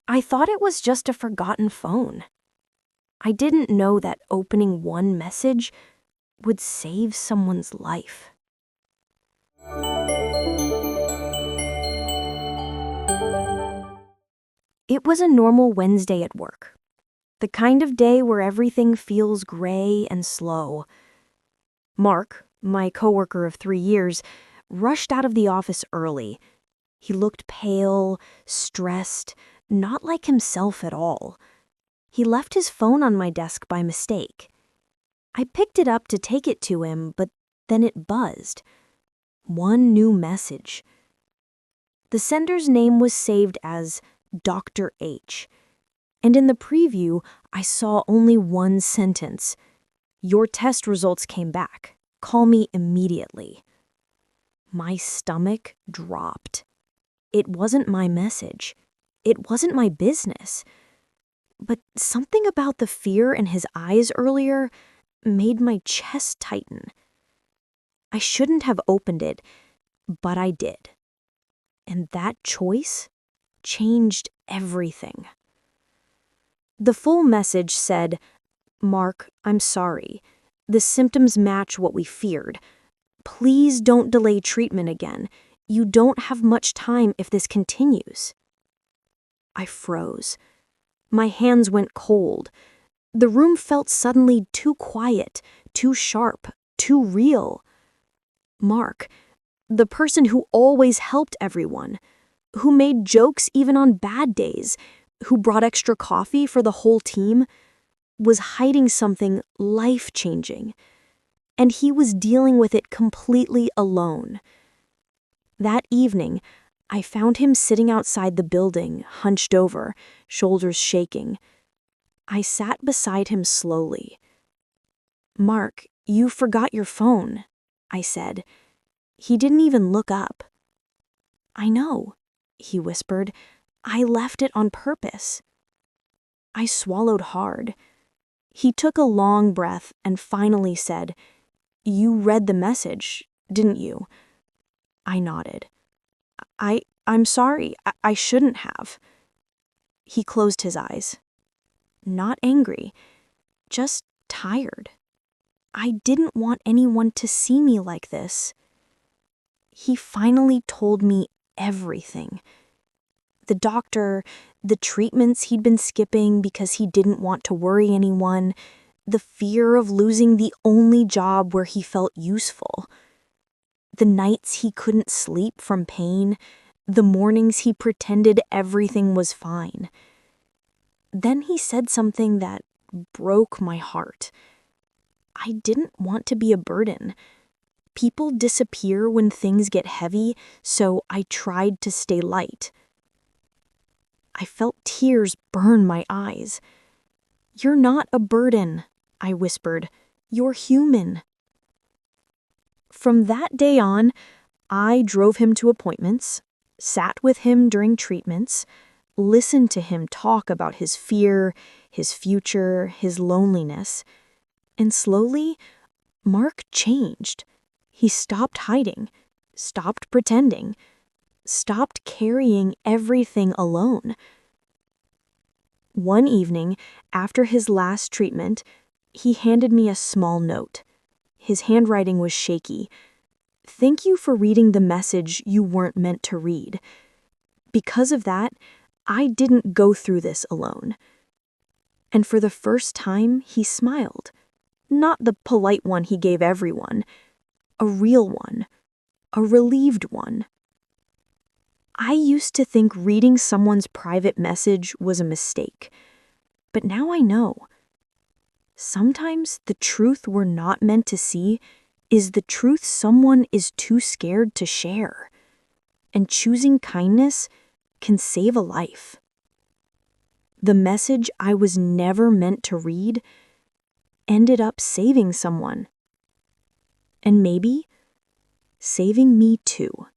I thought it was just a forgotten phone. I didn't know that opening one message would save someone's life. It was a normal Wednesday at work, the kind of day where everything feels gray and slow. Mark, my coworker of 3 years, rushed out of the office early. He looked pale, stressed, not like himself at all. He left his phone on my desk by mistake. I picked it up to take it to him, but then it buzzed. One new message. The sender's name was saved as Dr. H, and in the preview, I saw only one sentence. Your test results came back. Call me immediately. My stomach dropped. It wasn't my message. It wasn't my business. But something about the fear in his eyes earlier made my chest tighten. I shouldn't have opened it, but I did. And that choice changed everything. The full message said, Mark, I'm sorry. The symptoms match what we feared. Please don't delay treatment again. You don't have much time if this continues. I froze. My hands went cold. The room felt suddenly too quiet, too sharp, too real. Mark, the person who always helped everyone, who made jokes even on bad days, who brought extra coffee for the whole team, was hiding something life-changing, and he was dealing with it completely alone. That evening, I found him sitting outside the building, hunched over, shoulders shaking. I sat beside him slowly. Mark, you forgot your phone, I said. He didn't even look up. I know, he whispered. I left it on purpose. I swallowed hard. He took a long breath and finally said, You read the message, didn't you? I nodded. I'm sorry, I shouldn't have. He closed his eyes. Not angry, just tired. I didn't want anyone to see me like this. He finally told me everything. The doctor, the treatments he'd been skipping because he didn't want to worry anyone, the fear of losing the only job where he felt useful. The nights he couldn't sleep from pain, the mornings he pretended everything was fine. Then he said something that broke my heart. I didn't want to be a burden. People disappear when things get heavy, so I tried to stay light. I felt tears burn my eyes. You're not a burden, I whispered. You're human. From that day on, I drove him to appointments, sat with him during treatments, listened to him talk about his fear, his future, his loneliness. And slowly, Mark changed. He stopped hiding, stopped pretending, stopped carrying everything alone. One evening, after his last treatment, he handed me a small note. His handwriting was shaky. Thank you for reading the message you weren't meant to read. Because of that, I didn't go through this alone. And for the first time, he smiled. Not the polite one he gave everyone. A real one. A relieved one. I used to think reading someone's private message was a mistake. But now I know. Sometimes the truth we're not meant to see is the truth someone is too scared to share. And choosing kindness can save a life. The message I was never meant to read ended up saving someone. And maybe saving me too.